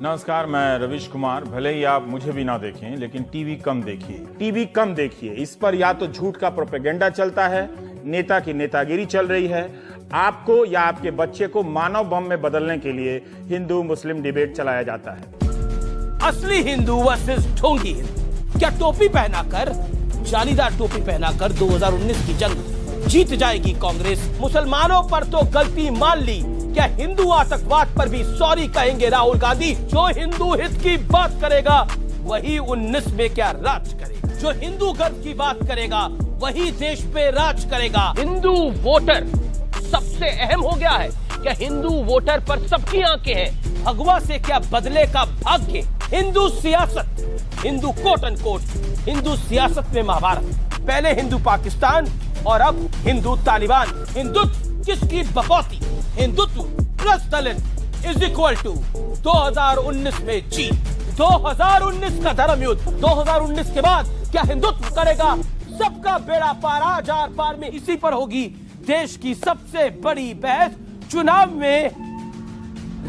नमस्कार, मैं रविश कुमार। भले ही आप मुझे भी ना देखें, लेकिन टीवी कम देखिए। टीवी कम देखिए। इस पर या तो झूठ का प्रोपेगेंडा चलता है, नेता की नेतागिरी चल रही है। आपको या आपके बच्चे को मानव बम में बदलने के लिए हिंदू मुस्लिम डिबेट चलाया जाता है। असली हिंदू वर्सेस ढोंगी हिंदू। क्या टोपी पहनाकर, जालीदार टोपी पहनाकर 2019 की जंग जीत जाएगी कांग्रेस? मुसलमानों पर तो गलती मान ली, क्या हिंदू आतंकवाद पर भी सॉरी कहेंगे राहुल गांधी? जो हिंदू हित की बात करेगा वही 19 में क्या राज करेगा? जो हिंदू गर्व की बात करेगा वही देश पे राज करेगा। हिंदू वोटर सबसे अहम हो गया है। क्या हिंदू वोटर पर सबकी आंखें हैं? भगवा से क्या बदले का भाग्य? हिंदू सियासत, Hindu quote and quote Hindu सियासत में महाभारत। पहले हिंदू पाकिस्तान और अब हिंदू तालिबान। हिंदुत्व किसकी बकौती? Hindutva plus Dalit is equal to 2019 में जीत। 2019 का धर्म युद्ध। 2019 के बाद क्या हिंदुत्व करेगा सबका बेड़ा पार? आज आर पार में इसी पर होगी देश की सबसे बड़ी बहस। चुनाव में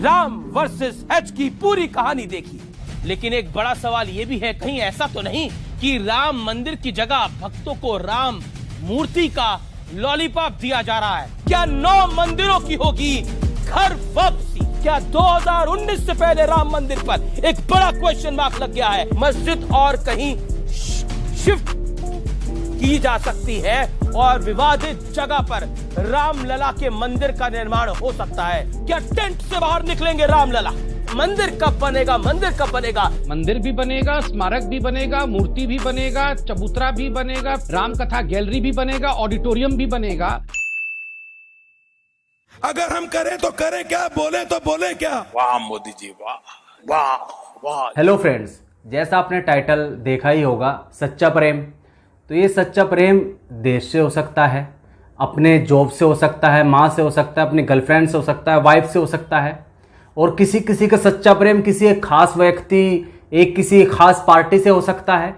राम वर्सेस एच की पूरी कहानी देखी। लेकिन एक बड़ा सवाल यह भी है, कहीं ऐसा तो नहीं कि राम मंदिर की जगह भक्तों को राम मूर्ति का लॉलीपॉप दिया जा रहा है? क्या 9 मंदिरों की होगी घर वापसी? क्या 2019 से पहले राम मंदिर पर एक बड़ा क्वेश्चन मार्क लग गया है? मस्जिद और कहीं शिफ्ट की जा सकती है और विवादित जगह पर रामलला के मंदिर का निर्माण हो सकता है। क्या टेंट से बाहर निकलेंगे रामलला? मंदिर कब बनेगा? मंदिर कब बनेगा? मंदिर भी बनेगा, स्मारक भी बनेगा, मूर्ति भी बनेगा, चबूतरा भी बनेगा, राम कथा गैलरी भी बनेगा, ऑडिटोरियम भी बनेगा। अगर हम करें तो करें क्या, बोले तो बोले क्या? वाह मोदी जी, वाह वाह वाह। हेलो फ्रेंड्स, जैसा आपने टाइटल देखा ही होगा, सच्चा प्रेम। तो ये सच्चा प्रेम देश से हो सकता है, अपने जॉब से हो सकता है, माँ से हो सकता है, अपनी गर्लफ्रेंड से हो सकता है, वाइफ से हो सकता है, और किसी किसी का सच्चा प्रेम किसी एक खास व्यक्ति, किसी खास पार्टी से हो सकता है।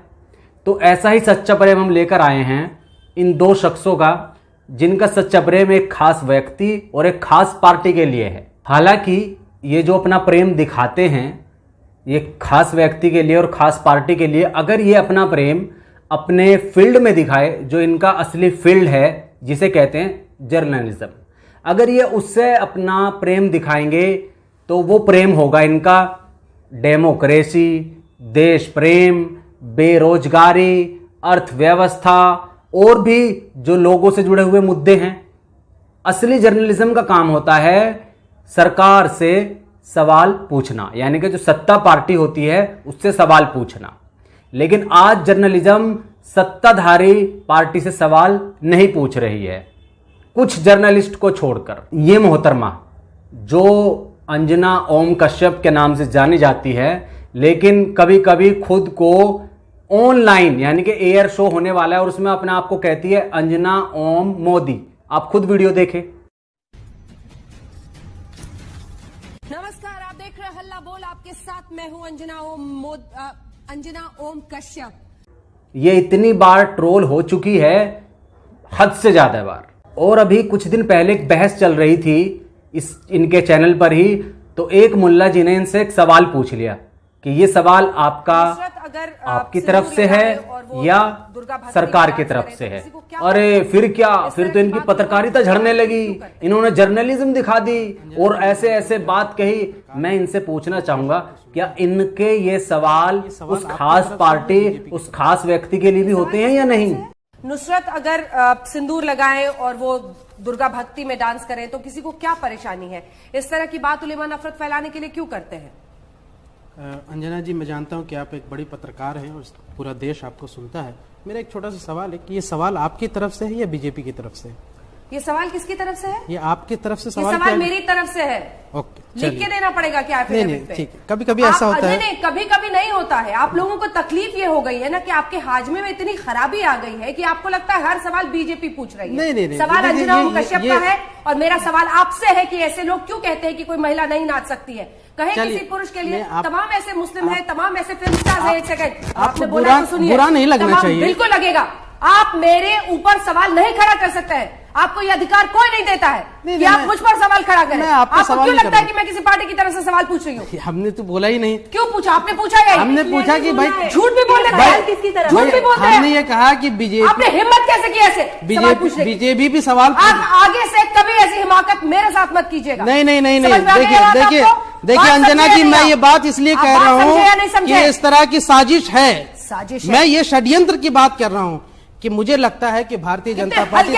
तो ऐसा ही सच्चा प्रेम हम लेकर आए हैं इन 2 शख्सों का, जिनका सच्चा प्रेम एक खास व्यक्ति और एक खास पार्टी के लिए है। हालांकि ये जो अपना प्रेम दिखाते हैं ये खास व्यक्ति के लिए और खास पार्टी के लिए, अगर ये अपना प्रेम अपने फील्ड में दिखाए, जो इनका असली फील्ड है जिसे कहते हैं जर्नलिज्म, अगर ये उससे अपना प्रेम दिखाएंगे तो वो प्रेम होगा इनका डेमोक्रेसी, देश प्रेम, बेरोजगारी, अर्थव्यवस्था और भी जो लोगों से जुड़े हुए मुद्दे हैं। असली जर्नलिज्म का काम होता है सरकार से सवाल पूछना, यानी कि जो सत्ता पार्टी होती है उससे सवाल पूछना। लेकिन आज जर्नलिज्म सत्ताधारी पार्टी से सवाल नहीं पूछ रही है, कुछ जर्नलिस्ट को छोड़कर। ये मोहतरमा जो अंजना ओम कश्यप के नाम से जानी जाती है, लेकिन कभी कभी खुद को ऑनलाइन यानी कि एयर शो होने वाला है और उसमें अपने आप को कहती है अंजना ओम मोदी। आप खुद वीडियो देखें। नमस्कार, आप देख रहे हैं हल्ला बोल। आपके साथ मैं हूं अंजना ओम कश्यप। ये इतनी बार ट्रोल हो चुकी है, हद से ज्यादा बार। और अभी कुछ दिन पहले एक बहस चल रही थी इनके चैनल पर ही, तो एक मुल्ला जी ने इनसे एक सवाल पूछ लिया कि ये सवाल आपकी तरफ से है या सरकार की तरफ से है? अरे फिर क्या, फिर तो इनकी पत्रकारिता झड़ने लगी, इन्होंने जर्नलिज्म दिखा दी और ऐसे ऐसे बात कही। मैं इनसे पूछना चाहूंगा, क्या इनके ये सवाल उस खास पार्टी, उस खास व्यक्ति के लिए भी होते हैं या नहीं? नुसरत अगर सिंदूर लगाएं और वो दुर्गा भक्ति में डांस करें तो किसी को क्या परेशानी है? इस तरह की बात उलेमा नफरत फैलाने के लिए क्यों करते हैं? अंजना जी, मैं जानता हूं कि आप एक बड़ी पत्रकार हैं और पूरा देश आपको सुनता है। मेरा एक छोटा सा सवाल है कि ये सवाल आपकी तरफ से है या बीजेपी की तरफ से? ये सवाल किसकी तरफ से है? ये आपकी तरफ से सवाल मेरी तरफ से है। ओके, लिख के देना पड़ेगा क्या? नहीं, ठीक। कभी कभी ऐसा होता है। नहीं, कभी कभी नहीं होता है। आप लोगों को तकलीफ ये हो गई है ना कि आपके हाजमे में इतनी खराबी आ गई है कि आपको लगता है हर सवाल बीजेपी पूछ रही है। नहीं, सवाल अंजना ओम कश्यप का है और मेरा सवाल आपसे है कि ऐसे लोग क्यों कहते हैं कि कोई महिला नहीं नाच सकती है? कहे किसी पुरुष के लिए तमाम ऐसे मुस्लिम है, तमाम ऐसे फिल्म स्टार है। एक सेकंड, आपने बोला तो सुनिए। बुरा नहीं लगना चाहिए। बिल्कुल लगेगा। आप मेरे ऊपर सवाल नहीं खड़ा कर सकते हैं। आपको ये अधिकार कोई नहीं देता है कि आप मुझ पर सवाल खड़ा करें। आपको क्यों लगता है कि मैं किसी पार्टी की तरफ से सवाल पूछ रही हूँ? हमने तो बोला ही नहीं। क्यों पूछा? आपने पूछा या हमने पूछा कि भाई झूठ भी बोल रहे हैं, किसकी तरफ झूठ भी बोल रहे हैं। हमने ये कहा कि बीजेपी, आपने हिम्मत कैसे की ऐसे सवाल पूछने की? बीजेपी भी सवाल, आप आगे से कभी ऐसी हिमाकत मेरे साथ मत कीजिएगा। नहीं नहीं नहीं नहीं, देखिए अंजना जी, मैं ये बात इसलिए कह रहा हूँ कि इस तरह की साजिश है। साजिश मैं ये षड्यंत्र की बात कर रहा हूँ कि मुझे लगता है कि भारतीय जनता पार्टी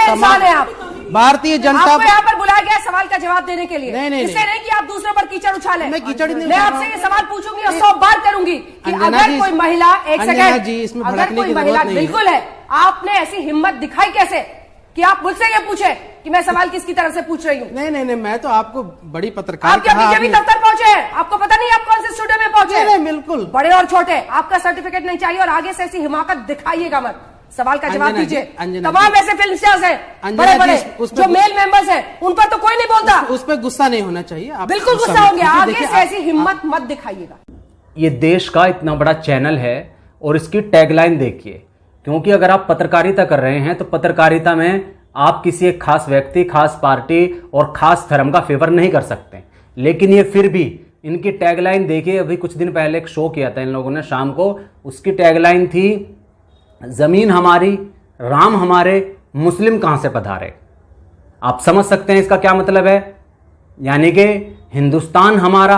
भारतीय जनता आपको यहाँ पर बुलाया गया सवाल का जवाब देने के लिए। नहीं इसलिए नहीं कि आप दूसरों पर कीचड़ उछालें। मैं कीचड़ नहीं, मैं आपसे ये सवाल पूछूंगी और 100 बार करूंगी कि अगर कोई महिला, एक सेकंड, अगर कोई महिला, बिल्कुल है, आपने ऐसी हिम्मत दिखाई कैसे कि आप मुझसे ये पूछे कि मैं सवाल किसकी तरफ से पूछ रही हूँ? नहीं नहीं नहीं, मैं तो आपको बड़ी पत्रकार, आप क्या बीजेपी दफ्तर पहुंचे हैं? आपको पता नहीं आप कौन से स्टूडियो में पहुंचे? नहीं, बिल्कुल, बड़े और छोटे, आपका सर्टिफिकेट नहीं चाहिए और आगे से ऐसी हिमाकत दिखाइएगा मत। सवाल का जवाब दीजिए। तमाम ऐसे फिल्म स्टार्स हैं बड़े बड़े जो मेल मेंबर्स हैं, उन पर तो कोई नहीं बोलता। उस पर गुस्सा नहीं होना चाहिए। बिल्कुल गुस्सा होंगे। आगे से ऐसी हिम्मत मत दिखाइएगा। ये देश का इतना बड़ा चैनल है और इसकी टैगलाइन देखिए, क्योंकि अगर आप पत्रकारिता कर रहे हैं तो पत्रकारिता में आप किसी एक खास व्यक्ति, खास पार्टी और खास धर्म का फेवर नहीं कर सकते। लेकिन ये फिर भी इनकी टैगलाइन देखिए। अभी कुछ दिन पहले एक शो किया था इन लोगों ने शाम को, उसकी टैगलाइन थी जमीन हमारी, राम हमारे, मुस्लिम कहां से पधारे। आप समझ सकते हैं इसका क्या मतलब है? यानी कि हिंदुस्तान हमारा,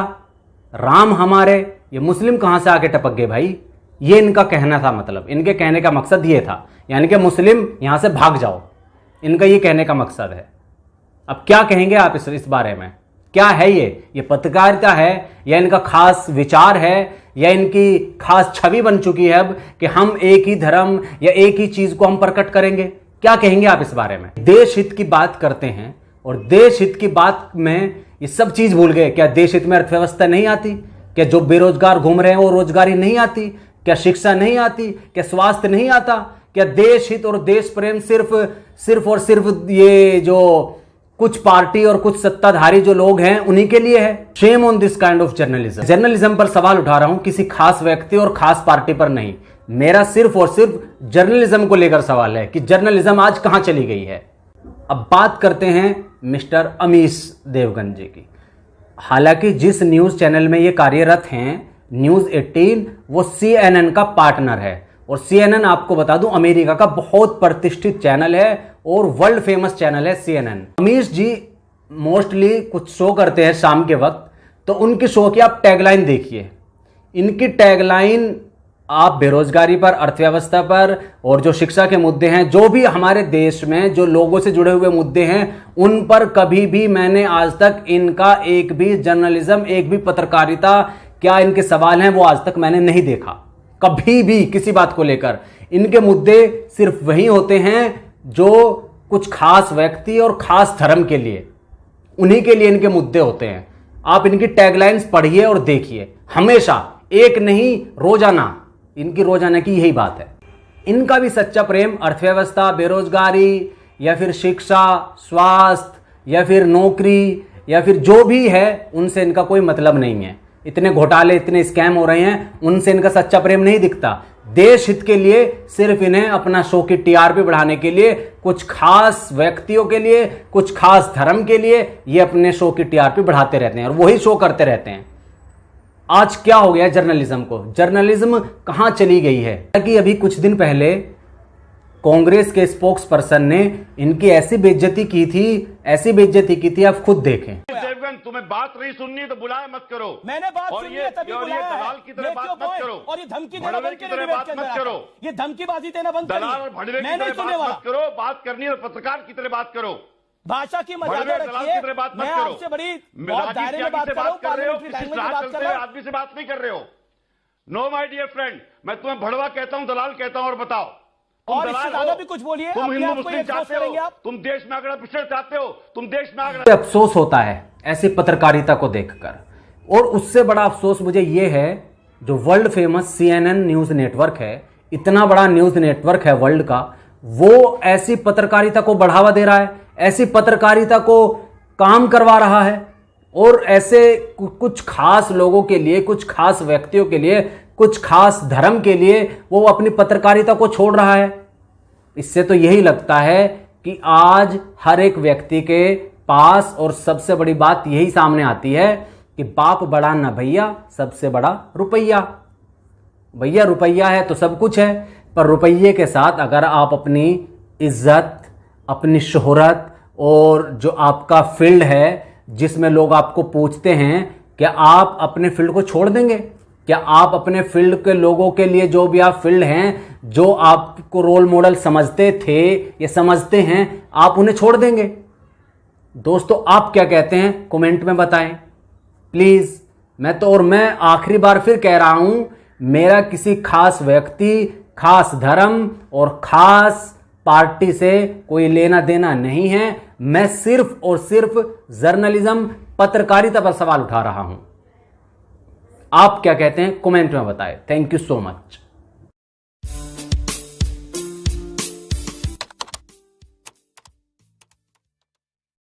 राम हमारे, ये मुस्लिम कहां से आके टपक गए भाई। ये इनका कहना था, मतलब इनके कहने का मकसद ये था, यानी कि मुस्लिम यहां से भाग जाओ, इनका ये कहने का मकसद है। अब क्या कहेंगे आप इस बारे में? क्या है ये पत्रकारिता है या इनका खास विचार है या इनकी खास छवि बन चुकी है अब कि हम एक ही धर्म या एक ही चीज को हम प्रकट करेंगे? क्या कहेंगे आप इस बारे में? देश हित की बात करते हैं और देश हित की बात में ये सब चीज भूल गए। क्या देश हित में अर्थव्यवस्था नहीं आती? क्या जो बेरोजगार घूम रहे हैं वो रोजगारी नहीं आती? क्या शिक्षा नहीं आती? क्या स्वास्थ्य नहीं आता? क्या देश हित और देश प्रेम सिर्फ और सिर्फ ये जो कुछ पार्टी और कुछ सत्ताधारी जो लोग हैं उन्हीं के लिए है? Shame on this kind of journalism. Journalism पर सवाल उठा रहा हूं, किसी खास व्यक्ति और खास पार्टी पर नहीं। मेरा सिर्फ और सिर्फ जर्नलिज्म को लेकर सवाल है कि जर्नलिज्म आज कहां चली गई है। अब बात करते हैं मिस्टर अमीश देवगन जी की। हालांकि जिस न्यूज चैनल में ये कार्यरत हैं, न्यूज 18, वो CNN का पार्टनर है और CNN आपको बता दूं अमेरिका का बहुत प्रतिष्ठित चैनल है और वर्ल्ड फेमस चैनल है CNN। अमीश जी मोस्टली कुछ शो करते हैं शाम के वक्त, तो उनके शो की आप टैगलाइन देखिए। इनकी टैगलाइन आप बेरोजगारी पर, अर्थव्यवस्था पर और जो शिक्षा के मुद्दे हैं, जो भी हमारे देश में जो लोगों से जुड़े हुए मुद्दे हैं, उन पर कभी भी मैंने आज तक इनका एक भी जर्नलिज्म, एक भी पत्रकारिता, क्या इनके सवाल हैं वो आज तक मैंने नहीं देखा कभी भी किसी बात को लेकर। इनके मुद्दे सिर्फ वही होते हैं जो कुछ खास व्यक्ति और खास धर्म के लिए, उन्हीं के लिए इनके मुद्दे होते हैं। आप इनकी टैगलाइंस पढ़िए और देखिए, हमेशा, एक नहीं, रोजाना, इनकी रोजाना की यही बात है। इनका भी सच्चा प्रेम अर्थव्यवस्था, बेरोजगारी या फिर शिक्षा, स्वास्थ्य या फिर नौकरी या फिर जो भी है, उनसे इनका कोई मतलब नहीं है। इतने घोटाले, इतने स्कैम हो रहे हैं, उनसे इनका सच्चा प्रेम नहीं दिखता। देश हित के लिए सिर्फ इन्हें अपना शो की TRP बढ़ाने के लिए, कुछ खास व्यक्तियों के लिए, कुछ खास धर्म के लिए ये अपने शो की TRP बढ़ाते रहते हैं और वही शो करते रहते हैं। आज क्या हो गया जर्नलिज्म को? जर्नलिज्म कहां चली गई है? कि अभी कुछ दिन पहले कांग्रेस के स्पोक्स पर्सन ने इनकी ऐसी बेइज्जती की थी, आप खुद देखें। तुम्हें बात नहीं सुननी तो बुलाए मत करो। मैंने बात और सुनी ये है, तभी ये दलाल की तरह बात मत करो और ये धमकी देना बंद की तरह बात मत करो। ये धमकीबाजी देना बंद करो। दलाल और भड़वे की तरह बात मत करो। बात करनी है पत्रकार की तरह बात करो। भाषा की मर्यादा रखिए। मैं आपसे बड़ी बहुत दायरे में बात कर रहे हो, आदमी से बात नहीं कर रहे हो। नो माय डियर फ्रेंड, मैं तुम्हें भड़वा कहता हूं, दलाल कहता हूं और बताओ। और इससे ज्यादा भी कुछ बोलिए। तुम हिंदू मुस्लिम चाहते हो, तुम देश में आगे पिछड़ चाहते हो, तुम देश में आगे। अफसोस होता है ऐसी पत्रकारिता को देखकर, और उससे बड़ा अफसोस मुझे यह है जो world famous CNN news network है, इतना बड़ा न्यूज नेटवर्क है वर्ल्ड का, वो ऐसी पत्रकारिता को बढ़ावा दे रहा है, ऐसी पत्रकारिता को काम करवा रहा है और ऐसे कुछ खास लोगों के लिए, कुछ खास व्यक्तियों के लिए, कुछ खास धर्म के लिए वो अपनी पत्रकारिता को छोड़ रहा है। इससे तो यही लगता है कि आज हर एक व्यक्ति के पास, और सबसे बड़ी बात यही सामने आती है कि बाप बड़ा ना भैया, सबसे बड़ा रुपया। भैया रुपया है तो सब कुछ है, पर रुपये के साथ अगर आप अपनी इज्जत, अपनी शोहरत और जो आपका फील्ड है जिसमें लोग आपको पूछते हैं, क्या आप अपने फील्ड को छोड़ देंगे? क्या आप अपने फील्ड के लोगों के लिए, जो भी आप फील्ड हैं, जो आपको रोल मॉडल समझते थे या समझते हैं, आप उन्हें छोड़ देंगे? दोस्तों आप क्या कहते हैं कमेंट में बताएं प्लीज। मैं आखिरी बार फिर कह रहा हूं, मेरा किसी खास व्यक्ति, खास धर्म और खास पार्टी से कोई लेना देना नहीं है। मैं सिर्फ और सिर्फ जर्नलिज्म, पत्रकारिता पर सवाल उठा रहा हूं। आप क्या कहते हैं कमेंट में बताएं। Thank you so much.